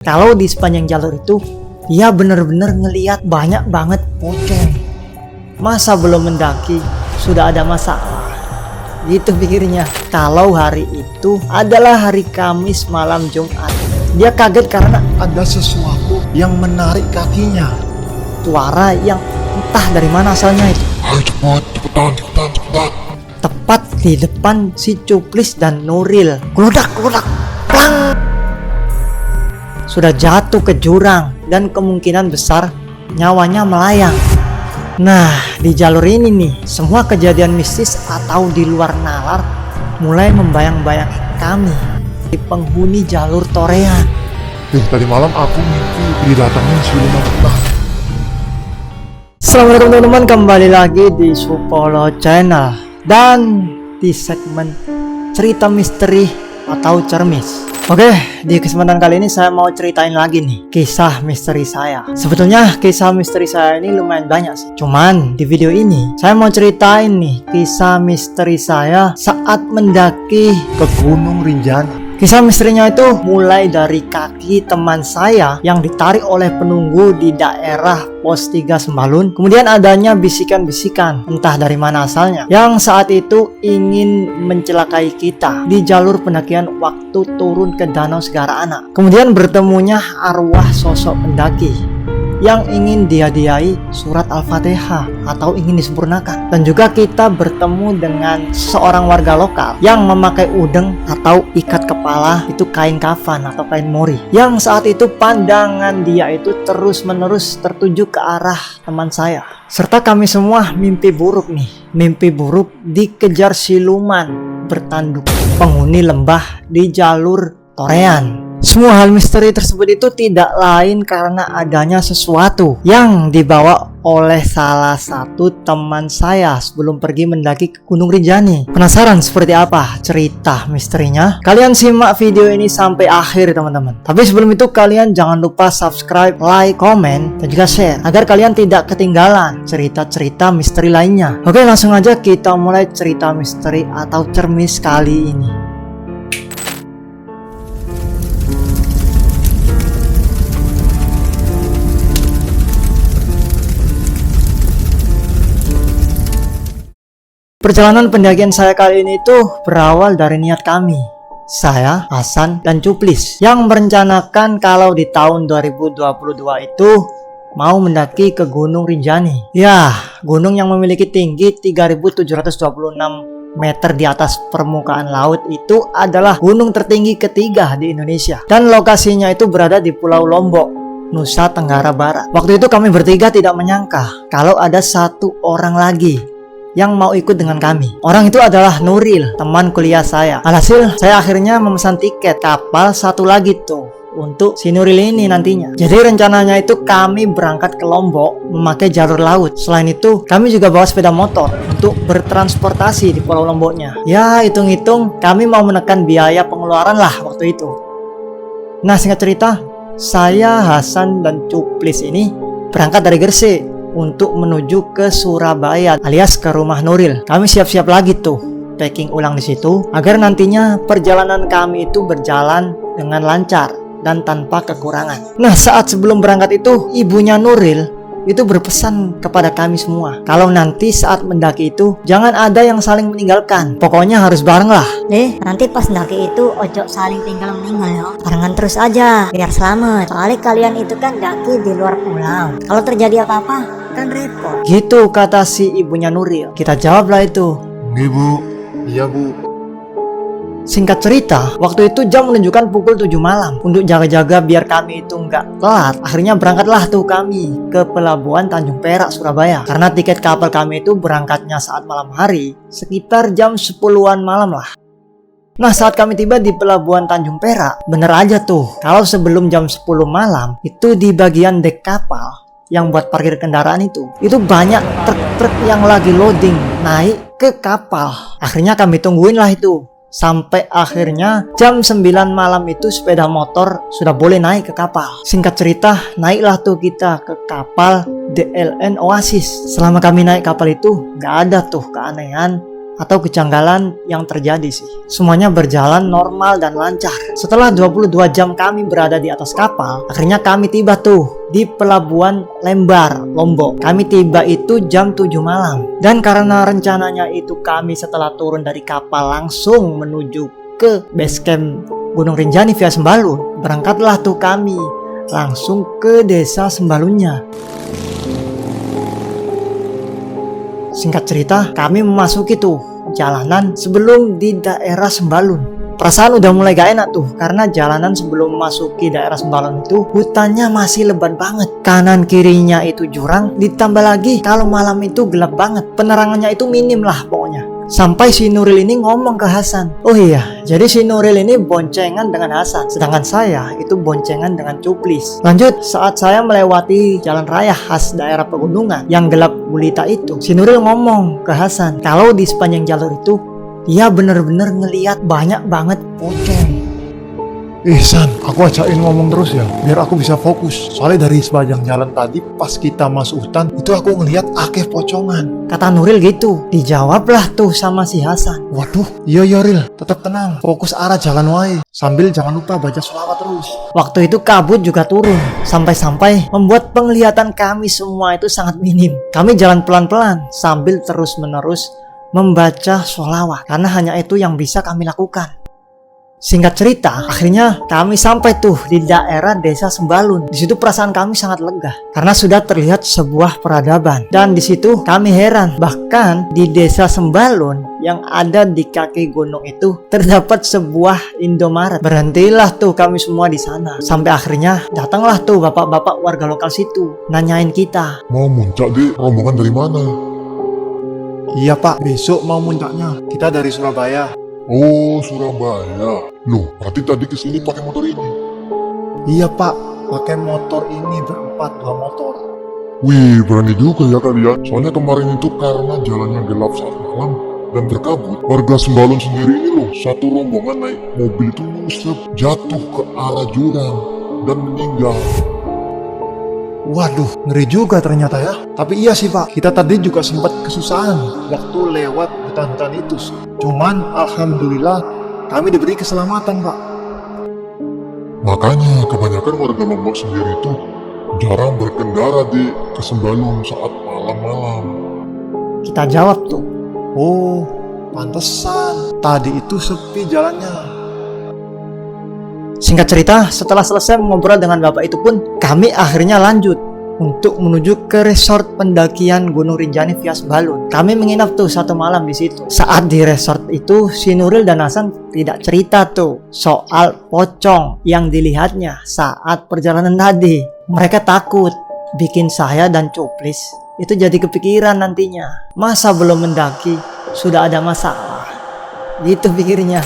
Kalau di sepanjang jalur itu, dia bener-bener ngeliat banyak banget pocong. Masa belum mendaki, sudah ada masalah? Gitu pikirnya. Kalau hari itu adalah hari Kamis malam Jumat, dia kaget karena Ada sesuatu yang menarik kakinya. suara yang entah dari mana asalnya itu. Ayo cepat, cepetan. Tepat di depan si Cuplis dan Nuril. Gludak, plang! Sudah jatuh ke jurang dan kemungkinan besar nyawanya melayang. Nah, di jalur ini nih, semua kejadian mistis atau di luar nalar mulai membayang-bayangi kami, di penghuni jalur Torean. Tadi malam aku mimpi didatangin siluman ular. Assalamualaikum teman-teman, kembali lagi di Supolo Channel dan di segmen cerita misteri atau cermis. Oke, di kesempatan kali ini saya mau ceritain lagi nih kisah misteri saya. Sebetulnya kisah misteri saya ini lumayan banyak sih. Cuman di video ini saya mau ceritain nih kisah misteri saya saat mendaki ke Gunung Rinjani. Kisah misterinya itu mulai dari kaki teman saya yang ditarik oleh penunggu di daerah Pos 3 Sembalun. Kemudian adanya bisikan-bisikan, entah dari mana asalnya, yang saat itu ingin mencelakai kita di jalur pendakian waktu turun ke Danau Segara Anak. Kemudian bertemunya arwah sosok pendaki yang ingin dihadiahi surat Al-Fatihah atau ingin disempurnakan. Dan juga kita bertemu dengan seorang warga lokal yang memakai udeng atau ikat kepala itu kain kafan atau kain mori, yang saat itu pandangan dia itu terus menerus tertuju ke arah teman saya. Serta kami semua mimpi buruk nih, mimpi buruk dikejar siluman bertanduk penghuni lembah di jalur Torean. Semua hal misteri tersebut itu tidak lain karena adanya sesuatu yang dibawa oleh salah satu teman saya sebelum pergi mendaki ke Gunung Rinjani. Penasaran seperti apa cerita misterinya? Kalian simak video ini sampai akhir teman-teman. Tapi sebelum itu kalian jangan lupa subscribe, like, komen, dan juga share agar kalian tidak ketinggalan cerita-cerita misteri lainnya. Oke, langsung aja kita mulai cerita misteri atau cermis kali ini. Perjalanan pendakian saya kali ini tuh berawal dari niat kami, saya, Hasan, dan Cuplis, yang merencanakan kalau di tahun 2022 itu mau mendaki ke Gunung Rinjani. Ya, gunung yang memiliki tinggi 3.726 meter di atas permukaan laut itu adalah gunung tertinggi ketiga di Indonesia. Dan lokasinya itu berada di Pulau Lombok, Nusa Tenggara Barat. Waktu itu kami bertiga tidak menyangka kalau ada satu orang lagi yang mau ikut dengan kami. Orang itu adalah Nuril, teman kuliah saya. Alhasil saya akhirnya memesan tiket kapal satu lagi tuh untuk si Nuril ini nantinya. Jadi rencananya itu kami berangkat ke Lombok memakai jalur laut. Selain itu kami juga bawa sepeda motor untuk bertransportasi di Pulau Lomboknya. Ya, hitung-hitung kami mau menekan biaya pengeluaran lah waktu itu. Nah, singkat cerita, saya, Hasan, dan Cuplis ini berangkat dari Gresik untuk menuju ke Surabaya alias ke rumah Nuril. Kami siap-siap lagi tuh packing ulang di situ agar nantinya perjalanan kami itu berjalan dengan lancar dan tanpa kekurangan. Nah, saat sebelum berangkat itu ibunya Nuril itu berpesan kepada kami semua kalau nanti saat mendaki itu jangan ada yang saling meninggalkan. Pokoknya harus bareng lah. Nanti pas mendaki itu ojo saling tinggal meninggal ya. Barengan terus aja biar selamat. Soalnya kalian itu kan daki di luar pulau. Kalau terjadi apa-apa kan repot. Gitu kata si ibunya Nuril. Kita jawablah itu. Iya bu. Singkat cerita, waktu itu jam menunjukkan pukul 7 malam. Untuk jaga-jaga biar kami itu nggak telat, akhirnya berangkatlah tuh kami ke pelabuhan Tanjung Perak, Surabaya. Karena tiket kapal kami itu berangkatnya saat malam hari, sekitar jam 10-an malam lah. Nah, saat kami tiba di pelabuhan Tanjung Perak, bener aja tuh, kalau sebelum jam 10 malam, itu di bagian dek kapal yang buat parkir kendaraan itu banyak truk-truk yang lagi loading naik ke kapal. Akhirnya kami tungguin lah itu sampai akhirnya jam 9 malam itu sepeda motor sudah boleh naik ke kapal. Singkat cerita, naiklah tuh kita ke kapal DLN Oasis. Selama kami naik kapal itu gak ada tuh keanehan atau kejanggalan yang terjadi sih. Semuanya berjalan normal dan lancar. Setelah 22 jam kami berada di atas kapal, akhirnya kami tiba tuh di pelabuhan Lembar, Lombok. Kami tiba itu jam 7 malam. Dan karena rencananya itu kami setelah turun dari kapal langsung menuju ke base camp Gunung Rinjani via Sembalun, berangkatlah tuh kami langsung ke desa Sembalunnya. Singkat cerita, kami memasuki tuh jalanan sebelum di daerah Sembalun. Perasaan udah mulai gak enak tuh, karena jalanan sebelum memasuki daerah Sembalun itu hutannya masih lebat banget. Kanan kirinya itu jurang, ditambah lagi kalau malam itu gelap banget. Penerangannya itu minim lah pokoknya. Sampai si Nuril ini ngomong ke Hasan. Oh iya, jadi si Nuril ini boncengan dengan Hasan, sedangkan saya itu boncengan dengan Cuplis. Lanjut, saat saya melewati jalan raya khas daerah pegunungan yang gelap gulita itu, si Nuril ngomong ke Hasan kalau di sepanjang jalur itu dia bener-bener ngeliat banyak banget pocong. San, aku ajakin ngomong terus ya, biar aku bisa fokus. Soalnya dari sepanjang jalan tadi pas kita masuk hutan, itu aku ngeliat akeh pocongan. Kata Nuril gitu, dijawablah tuh sama si Hasan. Waduh, iya Ril, tetap tenang, fokus arah jalan wae. Sambil jangan lupa baca sholawat terus. Waktu itu kabut juga turun, sampai-sampai membuat penglihatan kami semua itu sangat minim. Kami jalan pelan-pelan sambil terus-menerus membaca sholawat, karena hanya itu yang bisa kami lakukan. Singkat cerita, akhirnya kami sampai tuh di daerah desa Sembalun. Di situ perasaan kami sangat lega karena sudah terlihat sebuah peradaban. Dan di situ kami heran, bahkan di desa Sembalun yang ada di kaki gunung itu terdapat sebuah Indomaret. Berhentilah tuh kami semua di sana. Sampai akhirnya datanglah tuh bapak-bapak warga lokal situ nanyain kita. Mau muncak deh, rombongan dari mana? Iya Pak, besok mau muncaknya. Kita dari Surabaya. Oh, Surabaya. Loh, berarti tadi kesini pakai motor ini? Iya Pak, pakai motor ini berempat, 2 motor. Wih, berani juga ya kalian. Soalnya kemarin itu karena jalannya gelap saat malam dan berkabut, warga Sembalun sendiri ini loh, satu rombongan naik mobil itu nyusep, jatuh ke arah jurang dan meninggal. Waduh, ngeri juga ternyata ya. Tapi iya sih Pak, kita tadi juga sempat kesusahan waktu lewat hutan-hutan itu. Cuman alhamdulillah kami diberi keselamatan Pak. Makanya kebanyakan warga Lombok sendiri itu jarang berkendara di Sembalun saat malam-malam. Kita jawab tuh, oh pantesan tadi itu sepi jalannya. Singkat cerita, setelah selesai ngobrol dengan bapak itu pun, kami akhirnya lanjut untuk menuju ke resort pendakian Gunung Rinjani via Sembalun. Kami menginap tuh 1 malam di situ. Saat di resort itu, si Nuril dan Hasan tidak cerita tuh soal pocong yang dilihatnya saat perjalanan tadi. Mereka takut bikin saya dan Cuplis itu jadi kepikiran nantinya. Masa belum mendaki sudah ada masalah? Gitu pikirnya.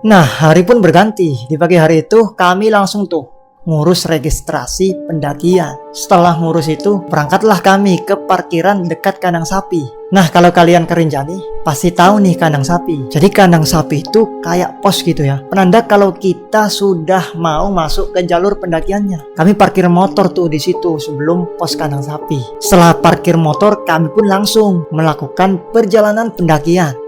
Nah, hari pun berganti. Di pagi hari itu kami langsung tuh ngurus registrasi pendakian. Setelah ngurus itu, berangkatlah kami ke parkiran dekat kandang sapi. Nah, kalau kalian ke Rinjani, pasti tahu nih kandang sapi. Jadi kandang sapi itu kayak pos gitu ya, penanda kalau kita sudah mau masuk ke jalur pendakiannya. Kami parkir motor tuh di situ sebelum pos kandang sapi. Setelah parkir motor, kami pun langsung melakukan perjalanan pendakian.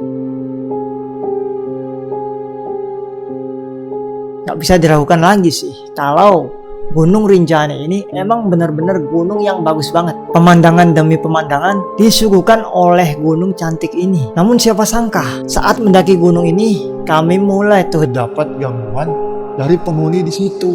Gak bisa diragukan lagi sih kalau Gunung Rinjani ini emang benar-benar gunung yang bagus banget. Pemandangan demi pemandangan disuguhkan oleh gunung cantik ini. Namun siapa sangka saat mendaki gunung ini kami mulai tuh dapat gangguan dari penghuni di situ.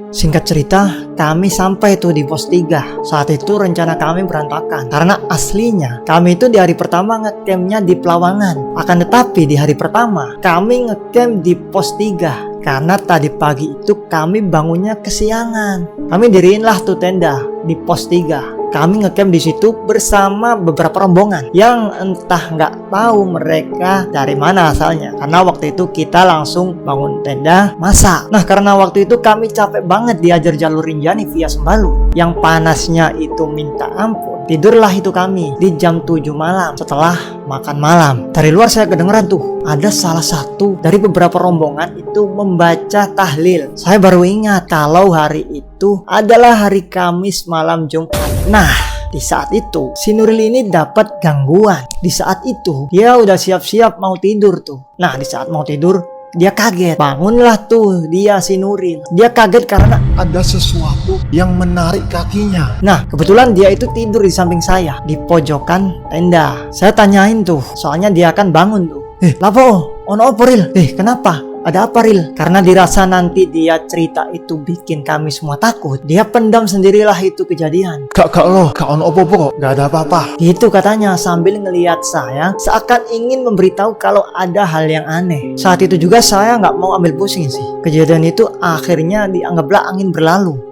Singkat cerita, kami sampai tuh di pos 3. Saat itu rencana kami berantakan karena aslinya kami itu di hari pertama ngecampnya di Pelawangan. Akan tetapi di hari pertama kami ngecamp di pos 3 karena tadi pagi itu kami bangunnya kesiangan. Kami diriinlah tuh tenda di pos 3. Kami ngecamp di situ bersama beberapa rombongan yang entah nggak tahu mereka dari mana asalnya. Karena waktu itu kita langsung bangun tenda masak. Nah, karena waktu itu kami capek banget diajar jalur Rinjani via Sembalun yang panasnya itu minta ampun. Tidurlah itu kami di jam 7 malam setelah makan malam. Dari luar saya kedengeran tuh ada salah satu dari beberapa rombongan itu membaca tahlil. Saya baru ingat kalau hari itu adalah hari Kamis malam Jumat. Nah, di saat itu si Nuril ini dapat gangguan. Di saat itu dia udah siap-siap mau tidur tuh. Nah, di saat mau tidur dia kaget. Bangunlah tuh dia si Nuril. Dia kaget karena Ada sesuatu yang menarik kakinya. nah, kebetulan dia itu tidur di samping saya, di pojokan tenda. Saya tanyain tuh, soalnya dia akan bangun tuh. Lapo, ono apa Ril? Kenapa? Ada apa Ril? Karena dirasa nanti dia cerita itu bikin kami semua takut, dia pendam sendirilah itu kejadian. Kak lo, kak ono apa kok? Gak ada apa-apa. Gitu katanya sambil ngelihat saya seakan ingin memberitahu kalau ada hal yang aneh. Saat itu juga saya nggak mau ambil pusing sih. Kejadian itu akhirnya dianggaplah angin berlalu.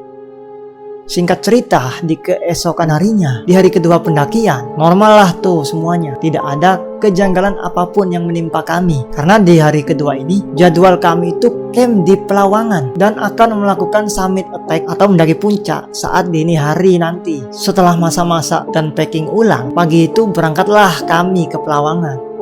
Singkat cerita, di keesokan harinya, di hari kedua pendakian, normal lah tuh semuanya. Tidak ada kejanggalan apapun yang menimpa kami. Karena di hari kedua ini, jadwal kami itu camp di Pelawangan dan akan melakukan summit attack atau mendaki puncak saat dini hari nanti. Setelah masa-masa dan packing ulang, pagi itu berangkatlah kami ke Pelawangan.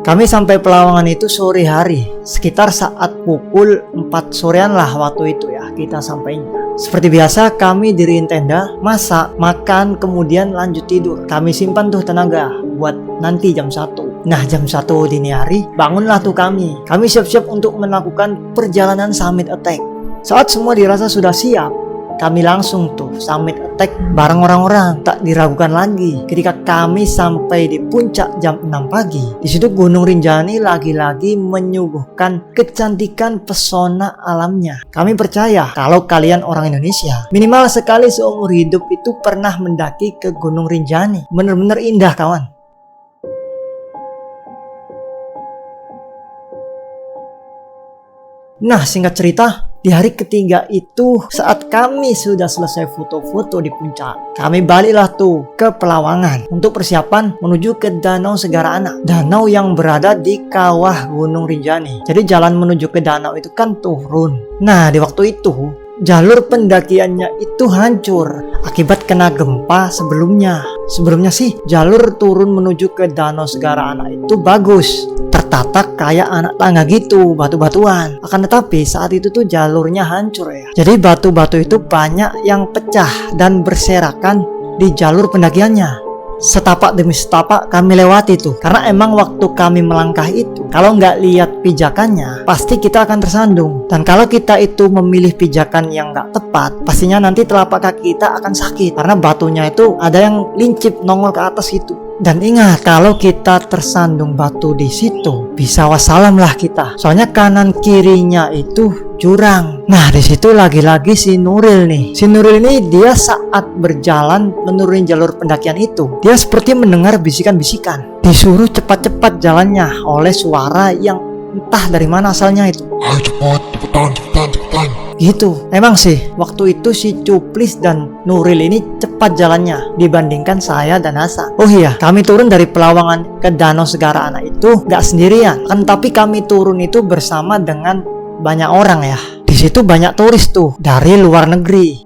Kami sampai Pelawangan itu sore hari, sekitar saat pukul 4 sorean lah waktu itu ya kita sampainya. Seperti biasa kami diriin tenda, masak, makan, kemudian lanjut tidur. Kami simpan tuh tenaga buat nanti jam 1. Nah, jam 1 dini hari bangunlah tuh kami. Kami siap-siap untuk melakukan perjalanan summit attack. Saat semua dirasa sudah siap, kami langsung tuh summit attack bareng orang-orang. Tak diragukan lagi ketika kami sampai di puncak jam 6 pagi. Di situ Gunung Rinjani lagi-lagi menyuguhkan kecantikan pesona alamnya. Kami percaya kalau kalian orang Indonesia minimal sekali seumur hidup itu pernah mendaki ke Gunung Rinjani. Bener-bener indah kawan. Nah, singkat cerita, di hari ketiga itu saat kami sudah selesai foto-foto di puncak, kami baliklah tuh ke Pelawangan untuk persiapan menuju ke Danau Segara Anak. Danau yang berada di kawah Gunung Rinjani. Jadi jalan menuju ke danau itu kan turun. Nah, di waktu itu jalur pendakiannya itu hancur akibat kena gempa sebelumnya. Sebelumnya sih jalur turun menuju ke Danau Segara Anak itu bagus, tertata kayak anak tangga gitu, batu-batuan. Akan tetapi saat itu tuh jalurnya hancur ya. Jadi batu-batu itu banyak yang pecah dan berserakan di jalur pendakiannya. Setapak demi setapak kami lewati tuh. Karena emang waktu kami melangkah itu, kalau nggak lihat pijakannya, pasti kita akan tersandung. Dan kalau kita itu memilih pijakan yang nggak tepat, pastinya nanti telapak kaki kita akan sakit. Karena batunya itu ada yang lincip nongol ke atas gitu. Dan ingat, kalau kita tersandung batu di situ, bisa wassalam lah kita. Soalnya kanan kirinya itu jurang. Nah, di situ lagi-lagi si Nuril nih. Si Nuril ini dia saat berjalan menuruni jalur pendakian itu, dia seperti mendengar bisikan-bisikan. Disuruh cepat-cepat jalannya oleh suara yang entah dari mana asalnya itu. Ayo cepat, cepetan. Gitu. Emang sih, waktu itu si Cuplis dan Nuril ini cepat jalannya dibandingkan saya dan Hasan. Oh iya, kami turun dari Pelawangan ke Danau Segara Anak itu gak sendirian. Kan tapi kami turun itu bersama dengan banyak orang ya. Di situ banyak turis tuh dari luar negeri.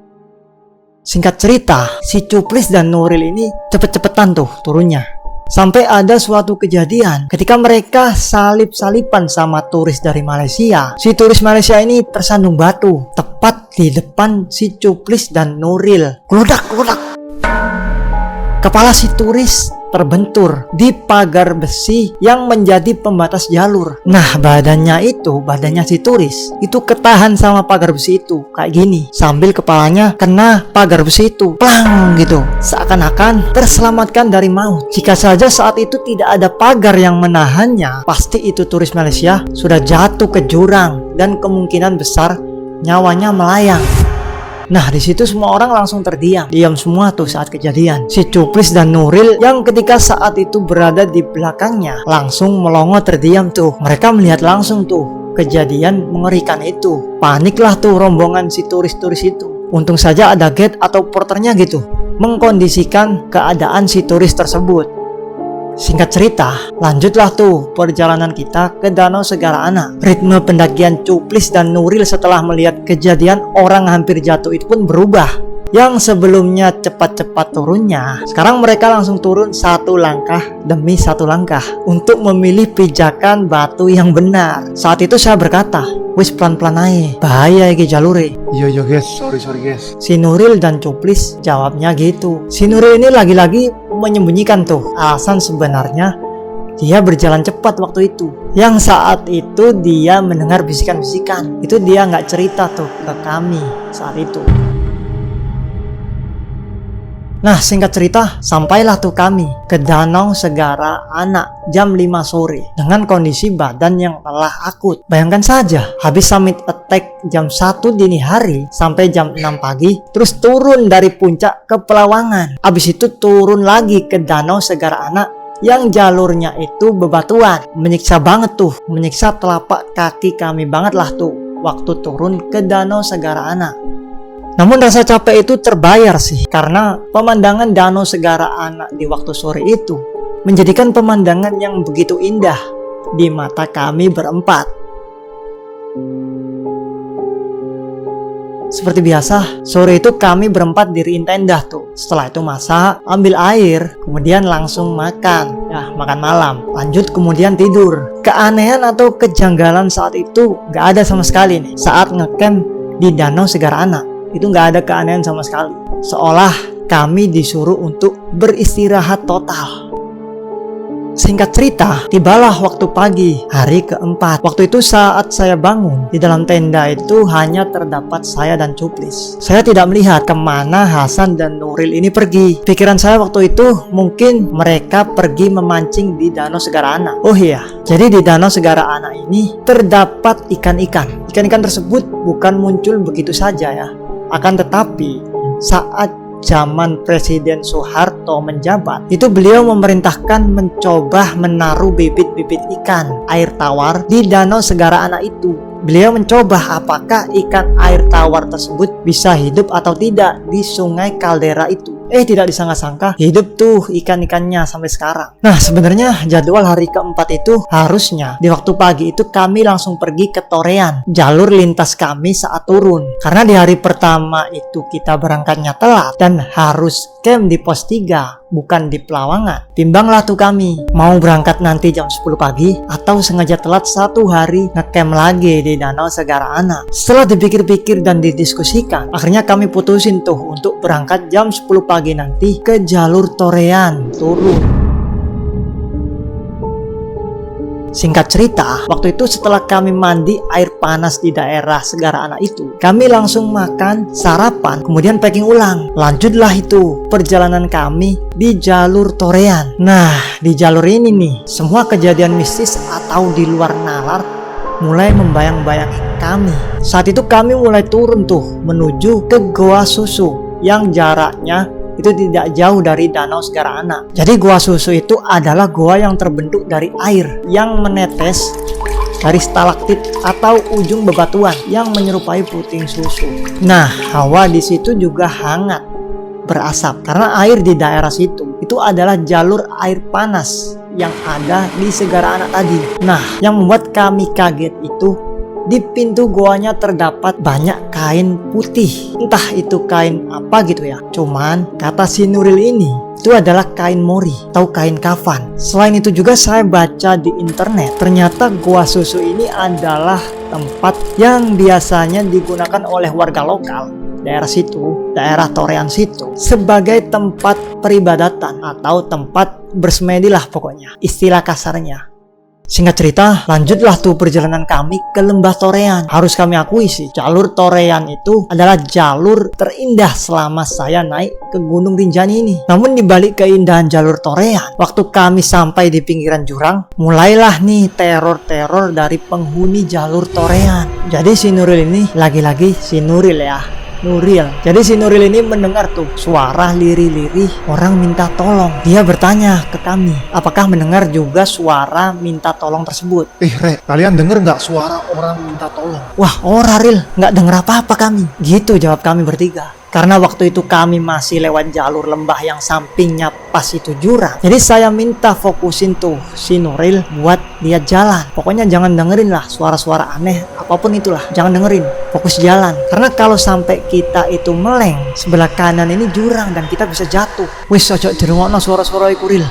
Singkat cerita, si Cuplis dan Nuril ini cepet-cepetan tuh turunnya. Sampai ada suatu kejadian ketika mereka salip-salipan sama turis dari Malaysia. Si turis Malaysia ini tersandung batu tepat di depan si Cuplis dan Nuril. Keludak. Kepala si turis terbentur di pagar besi yang menjadi pembatas jalur. Nah, badannya si turis itu ketahan sama pagar besi itu kayak gini, sambil kepalanya kena pagar besi itu, plang gitu, seakan-akan terselamatkan dari maut. Jika saja saat itu tidak ada pagar yang menahannya, pasti itu turis Malaysia sudah jatuh ke jurang dan kemungkinan besar nyawanya melayang. Nah, di situ semua orang langsung diam semua tuh saat kejadian. Si Cuplis dan Nuril yang ketika saat itu berada di belakangnya langsung melongo terdiam tuh. Mereka melihat langsung tuh kejadian mengerikan itu. Paniklah tuh rombongan si turis-turis itu. Untung saja ada guide atau porternya gitu, mengkondisikan keadaan si turis tersebut. Singkat cerita, lanjutlah tuh perjalanan kita ke Danau Segara Anak. Ritme pendakian Cuplis dan Nuril setelah melihat kejadian orang hampir jatuh itu pun berubah. Yang sebelumnya cepat-cepat turunnya, sekarang mereka langsung turun satu langkah demi satu langkah untuk memilih pijakan batu yang benar. Saat itu saya berkata, wis pelan-pelan aja, bahaya iki jalure. Iya guys, sorry guys. Si Nuril dan Cuplis jawabnya gitu. Si Nuril ini lagi-lagi menyembunyikan tuh alasan sebenarnya dia berjalan cepat waktu itu. Yang saat itu dia mendengar bisikan-bisikan. Itu dia nggak cerita tuh ke kami saat itu. Nah, singkat cerita, sampailah tuh kami ke Danau Segara Anak jam 5 sore dengan kondisi badan yang telah akut. Bayangkan saja, habis summit attack jam 1 dini hari sampai jam 6 pagi, terus turun dari puncak ke Pelawangan. Habis itu turun lagi ke Danau Segara Anak yang jalurnya itu bebatuan. Menyiksa banget tuh, menyiksa telapak kaki kami banget lah tuh waktu turun ke Danau Segara Anak. Namun rasa capek itu terbayar sih, karena pemandangan Danau Segara Anak di waktu sore itu menjadikan pemandangan yang begitu indah di mata kami berempat. Seperti biasa, sore itu kami berempat diriin tenda tuh. Setelah itu masak, ambil air, kemudian langsung makan. Ya, makan malam. Lanjut kemudian tidur. Keanehan atau kejanggalan saat itu gak ada sama sekali nih saat ngecamp di Danau Segara Anak. Itu nggak ada keanehan sama sekali. Seolah kami disuruh untuk beristirahat total. Singkat cerita, tibalah waktu pagi, hari keempat. Waktu itu saat saya bangun, di dalam tenda itu hanya terdapat saya dan Cuplis. Saya tidak melihat kemana Hasan dan Nuril ini pergi. Pikiran saya waktu itu mungkin mereka pergi memancing di Danau Segara Anak. Oh iya, jadi di Danau Segara Anak ini terdapat ikan-ikan. Ikan-ikan tersebut bukan muncul begitu saja ya. Akan tetapi saat zaman Presiden Soeharto menjabat, itu beliau memerintahkan mencoba menaruh bibit-bibit ikan air tawar di Danau Segara Anak itu. Beliau mencoba apakah ikan air tawar tersebut bisa hidup atau tidak di sungai kaldera itu. Tidak disangka-sangka hidup tuh ikan-ikannya sampai sekarang. Nah, sebenarnya jadwal hari keempat itu harusnya di waktu pagi itu kami langsung pergi ke Torean, jalur lintas kami saat turun. Karena di hari pertama itu kita berangkatnya telat dan harus camp di pos 3, bukan di Pelawangan. Timbanglah tuh kami, mau berangkat nanti jam 10 pagi atau sengaja telat 1 hari ngecamp lagi di Danau Segara Anak. Setelah dipikir-pikir dan didiskusikan, akhirnya kami putusin tuh untuk berangkat jam 10 pagi nanti ke jalur Torean turun. Singkat cerita, waktu itu setelah kami mandi air panas di daerah Segara Anak itu, kami langsung makan, sarapan, kemudian packing ulang. Lanjutlah itu perjalanan kami di jalur Torean. Nah, di jalur ini nih, semua kejadian mistis atau di luar nalar mulai membayang-bayangi kami. Saat itu kami mulai turun tuh menuju ke Goa Susu yang jaraknya itu tidak jauh dari Danau Segara Anak. Jadi Goa Susu itu adalah goa yang terbentuk dari air yang menetes dari stalaktit atau ujung bebatuan yang menyerupai puting susu. Nah, hawa di situ juga hangat, berasap karena air di daerah situ itu adalah jalur air panas yang ada di Segara Anak tadi. Nah, yang membuat kami kaget itu di pintu goanya terdapat banyak kain putih. Entah itu kain apa gitu ya. Cuman kata si Nuril ini itu adalah kain mori atau kain kafan. Selain itu juga saya baca di internet, ternyata Goa Susu ini adalah tempat yang biasanya digunakan oleh warga lokal daerah situ, daerah Torean situ, sebagai tempat peribadatan atau tempat bersemedi lah pokoknya, istilah kasarnya. Singkat cerita, lanjutlah tuh perjalanan kami ke Lembah Torean. Harus kami akui sih, jalur Torean itu adalah jalur terindah selama saya naik ke Gunung Rinjani ini. Namun dibalik keindahan jalur Torean, waktu kami sampai di pinggiran jurang, mulailah nih teror-teror dari penghuni jalur Torean. Jadi si Nuril ini, lagi-lagi si Nuril ya, Nuril. Jadi si Nuril ini mendengar tuh suara lirih-lirih orang minta tolong. Dia bertanya ke kami, apakah mendengar juga suara minta tolong tersebut? Re, kalian denger nggak suara orang minta tolong? Wah, ora Ril, nggak denger apa-apa kami. Gitu jawab kami bertiga. Karena waktu itu kami masih lewat jalur lembah yang sampingnya pas itu jurang. Jadi saya minta fokusin tuh si Nuril buat dia jalan. Pokoknya jangan dengerin lah suara-suara aneh, apapun itulah. Jangan dengerin, fokus jalan. Karena kalau sampai kita itu meleng, sebelah kanan ini jurang dan kita bisa jatuh. Wis ojo dirungokno suara-suara iku Ril.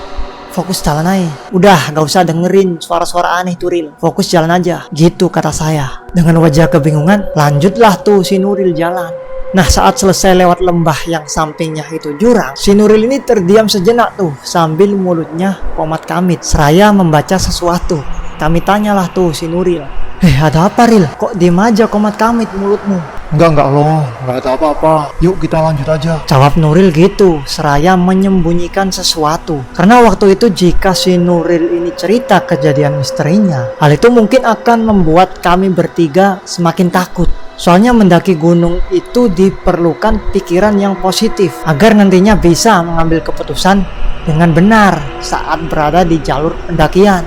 Fokus jalan aja. Udah gak usah dengerin suara-suara aneh tuh Ril. Fokus jalan aja. Gitu kata saya. Dengan wajah kebingungan, lanjutlah tuh si Nuril jalan. Nah, saat selesai lewat lembah yang sampingnya itu jurang, si Nuril ini terdiam sejenak tuh sambil mulutnya komat kamit seraya membaca sesuatu. Kami tanyalah tuh si Nuril, ada apa Ril? Kok diem aja komat kamit mulutmu? Enggak loh, enggak ada apa-apa. Yuk kita lanjut aja. Jawab Nuril gitu, seraya menyembunyikan sesuatu. Karena waktu itu jika si Nuril ini cerita kejadian misterinya, hal itu mungkin akan membuat kami bertiga semakin takut. Soalnya mendaki gunung itu diperlukan pikiran yang positif agar nantinya bisa mengambil keputusan dengan benar saat berada di jalur pendakian.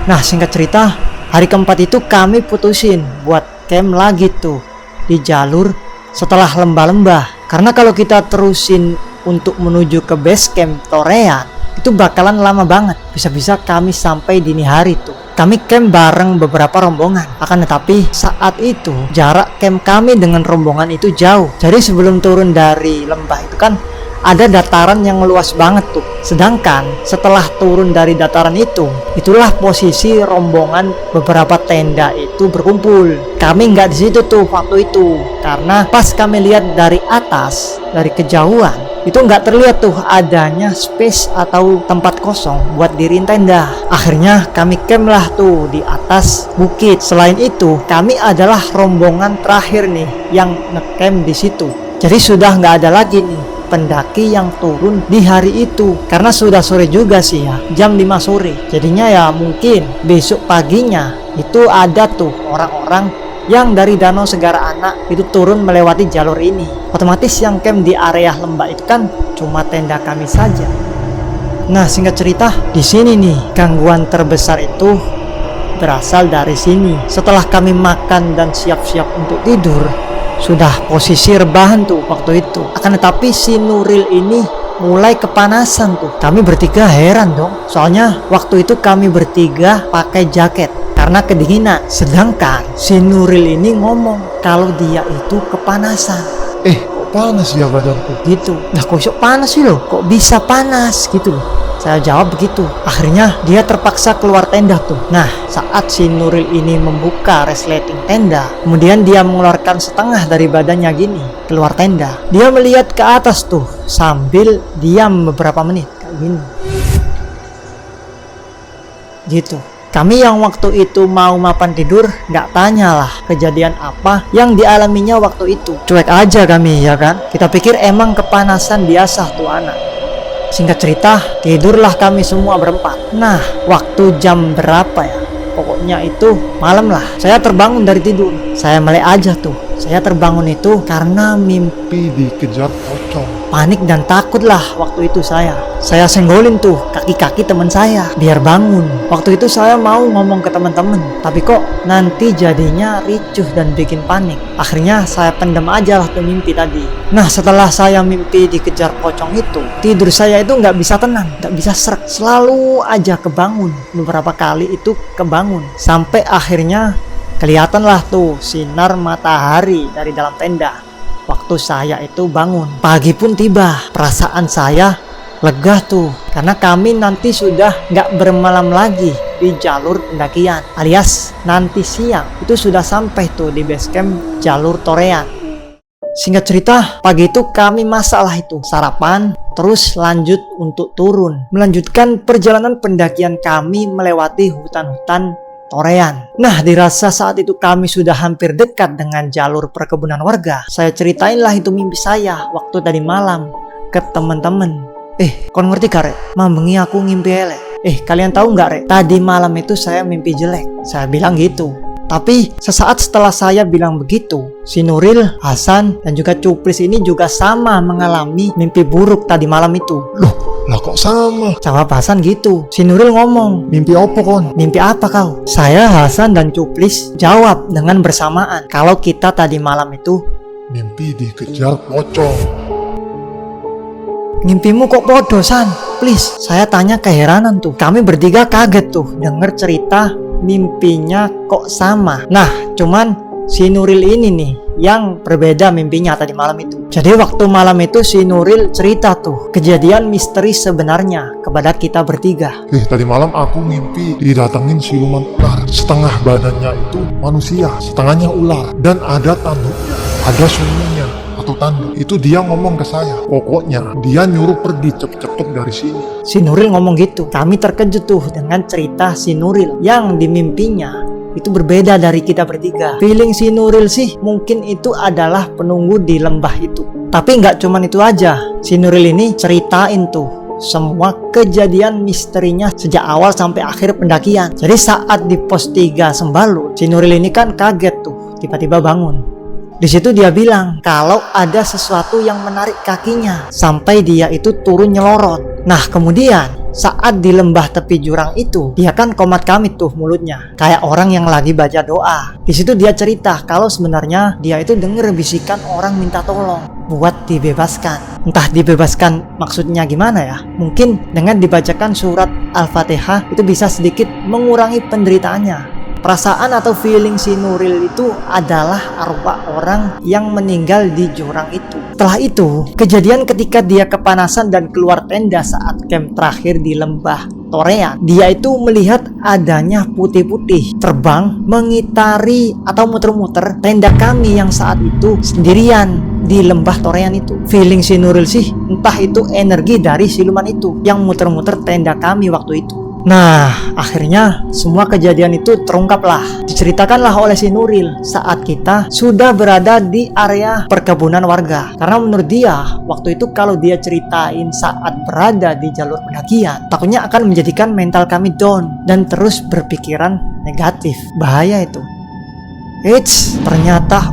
Nah, singkat cerita, hari keempat itu kami putusin buat camp lagi tuh di jalur setelah lembah-lembah. Karena kalau kita terusin untuk menuju ke base camp Torean, itu bakalan lama banget. Bisa-bisa kami sampai dini hari tuh. Kami camp bareng beberapa rombongan. Akan tetapi saat itu jarak camp kami dengan rombongan itu jauh. Jadi sebelum turun dari lembah itu kan ada dataran yang luas banget tuh. Sedangkan setelah turun dari dataran itu, itulah posisi rombongan beberapa tenda itu berkumpul. Kami nggak di situ tuh waktu itu. Karena pas kami lihat dari atas, dari kejauhan, itu nggak terlihat tuh adanya space atau tempat kosong buat diriin tenda. Akhirnya kami camp lah tuh di atas bukit. Selain itu, kami adalah rombongan terakhir nih yang ngecamp di situ. Jadi sudah nggak ada lagi nih pendaki yang turun di hari itu. Karena sudah sore juga sih ya, jam 5 sore. Jadinya ya mungkin besok paginya itu ada tuh orang-orang yang dari Danau Segara Anak itu turun melewati jalur ini. Otomatis yang camp di area lembah itu kan cuma tenda kami saja. Nah, singkat cerita, di sini nih gangguan terbesar itu berasal dari sini. Setelah kami makan dan siap-siap untuk tidur, sudah posisi rebahan tuh waktu itu. Akan tetapi si Nuril ini mulai kepanasan tuh. Kami bertiga heran dong. Soalnya waktu itu kami bertiga pakai jaket karena kedinginan. Sedangkan si Nuril ini ngomong kalau dia itu kepanasan. Kok panas ya badanku? Gitu. Nah, kok panas sih loh? Kok bisa panas gitu loh? Saya jawab begitu. Akhirnya dia terpaksa keluar tenda tuh. Nah, saat si Nuril ini membuka resleting tenda, kemudian dia mengeluarkan setengah dari badannya gini keluar tenda. Dia melihat ke atas tuh sambil diam beberapa menit kayak gini. Gitu. Kami yang waktu itu mau mapan tidur nggak tanyalah kejadian apa yang dialaminya waktu itu. Cuek aja kami ya kan. Kita pikir emang kepanasan biasa tuh anak. Singkat cerita, tidurlah kami semua berempat. Nah, waktu jam berapa ya? Pokoknya itu malam lah. Saya terbangun dari tidur. Saya melek aja tuh. Saya terbangun itu karena mimpi dikejar pocong. Panik dan takut lah waktu itu saya. Saya senggolin tuh kaki-kaki teman saya biar bangun. Waktu itu saya mau ngomong ke teman-teman, tapi kok nanti jadinya ricuh dan bikin panik. Akhirnya saya pendam aja lah tuh mimpi tadi. Nah, setelah saya mimpi dikejar pocong itu, tidur saya itu nggak bisa tenang, nggak bisa srek. Selalu aja kebangun. Beberapa kali itu kebangun. Sampai akhirnya kelihatanlah tuh sinar matahari dari dalam tenda. Waktu saya itu bangun, pagi pun tiba. Perasaan saya lega tuh, karena kami nanti sudah nggak bermalam lagi di jalur pendakian, alias nanti siang itu sudah sampai tuh di base camp jalur Torean. Singkat cerita, pagi itu kami masalah itu sarapan, terus lanjut untuk turun, melanjutkan perjalanan pendakian kami melewati hutan-hutan Torean. Nah, dirasa saat itu kami sudah hampir dekat dengan jalur perkebunan warga. Saya ceritainlah itu mimpi saya waktu tadi malam ke teman-teman. Kon ngerti gak rek? Mambengi aku ngimpi elek. Kalian tahu nggak rek? Tadi malam itu saya mimpi jelek. Saya bilang gitu. Tapi sesaat setelah saya bilang begitu, si Nuril, Hasan, dan juga Cuplis ini juga sama mengalami mimpi buruk tadi malam itu. Loh, lah kok sama? Jawab Hasan gitu. Si Nuril ngomong, Mimpi apa kon? mimpi apa kau? Saya, Hasan, dan Cuplis jawab dengan bersamaan kalau kita tadi malam itu mimpi dikejar pocong. Ngimpimu kok podo, San? Please, saya tanya keheranan tuh. Kami bertiga kaget tuh denger cerita mimpinya kok sama. Nah, cuman si Nuril ini nih yang berbeda mimpinya tadi malam itu. Jadi waktu malam itu si Nuril cerita tuh kejadian misteri sebenarnya kepada kita bertiga. Tadi malam aku mimpi didatengin siluman ular. Setengah badannya itu manusia, setengahnya ular. Dan ada tanduknya, ada sunyinya atau tanduk. Itu dia ngomong ke saya. Pokoknya dia nyuruh pergi cepet-cepet dari sini. Si Nuril ngomong gitu. Kami terkejut tuh dengan cerita si Nuril yang di mimpinya itu berbeda dari kita bertiga. Feeling si Nuril sih mungkin itu adalah penunggu di lembah itu. Tapi nggak cuman itu aja. Si Nuril ini ceritain tuh semua kejadian misterinya sejak awal sampai akhir pendakian. Jadi saat di pos 3 Sembalut, si Nuril ini kan kaget tuh, tiba-tiba bangun. Di situ dia bilang kalau ada sesuatu yang menarik kakinya sampai dia itu turun nyelorot. Nah, kemudian saat di lembah tepi jurang itu, dia kan komat kamit tuh mulutnya, kayak orang yang lagi baca doa. Di situ dia cerita kalau sebenarnya dia itu denger bisikan orang minta tolong buat dibebaskan. Entah dibebaskan maksudnya gimana ya. Mungkin dengan dibacakan surat Al-Fatihah itu bisa sedikit mengurangi penderitaannya. Perasaan atau feeling si Nuril itu adalah arwah orang yang meninggal di jurang itu. Setelah itu, kejadian ketika dia kepanasan dan keluar tenda saat camp terakhir di lembah Torean, dia itu melihat adanya putih-putih terbang mengitari atau muter-muter tenda kami yang saat itu sendirian di lembah Torean itu. Feeling si Nuril sih entah itu energi dari siluman itu yang muter-muter tenda kami waktu itu. Nah, akhirnya semua kejadian itu terungkaplah. Diceritakanlah oleh si Nuril saat kita sudah berada di area perkebunan warga. Karena menurut dia, waktu itu kalau dia ceritain saat berada di jalur pendakian, takutnya akan menjadikan mental kami down dan terus berpikiran negatif. Bahaya itu. Ternyata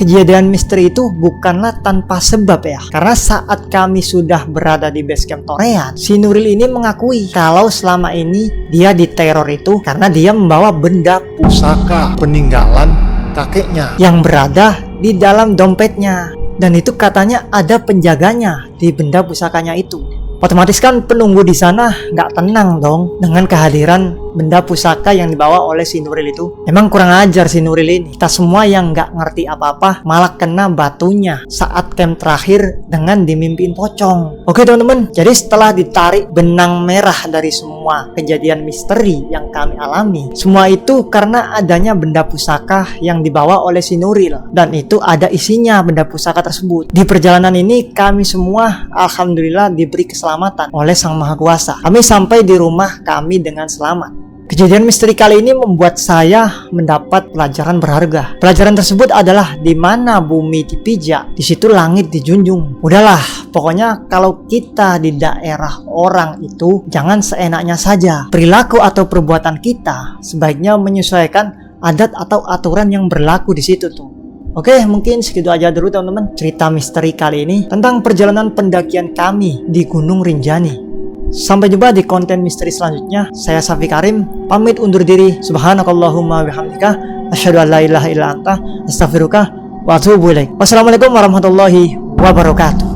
kejadian misteri itu bukanlah tanpa sebab ya. Karena saat kami sudah berada di base camp Torean, si Nuril ini mengakui kalau selama ini dia diteror itu karena dia membawa benda pusaka peninggalan kakeknya yang berada di dalam dompetnya. Dan itu katanya ada penjaganya di benda pusakanya itu. Otomatis kan penunggu di sana nggak tenang dong dengan kehadiran benda pusaka yang dibawa oleh si Nuril itu. Emang kurang ajar si Nuril ini. Kita semua yang nggak ngerti apa-apa malah kena batunya saat camp terakhir dengan dimimpiin pocong. Oke teman-teman, jadi setelah ditarik benang merah dari semua kejadian misteri yang kami alami, semua itu karena adanya benda pusaka yang dibawa oleh si Nuril. Dan itu ada isinya benda pusaka tersebut. Di perjalanan ini kami semua alhamdulillah diberi keselamatan oleh Sang Maha Kuasa. Kami sampai di rumah kami dengan selamat. Kejadian misteri kali ini membuat saya mendapat pelajaran berharga. Pelajaran tersebut adalah di mana bumi dipijak, di situ langit dijunjung. Udahlah, pokoknya kalau kita di daerah orang itu jangan seenaknya saja. Perilaku atau perbuatan kita sebaiknya menyesuaikan adat atau aturan yang berlaku di situ tuh. Oke, mungkin segitu aja dulu teman-teman cerita misteri kali ini tentang perjalanan pendakian kami di Gunung Rinjani. Sampai jumpa di konten misteri selanjutnya. Saya Safi Karim, pamit undur diri. Subhanakallahumma bihamdika asyhadu an la ilaha illa anta astaghfiruka wa atubu ilaik. Wassalamualaikum warahmatullahi wabarakatuh.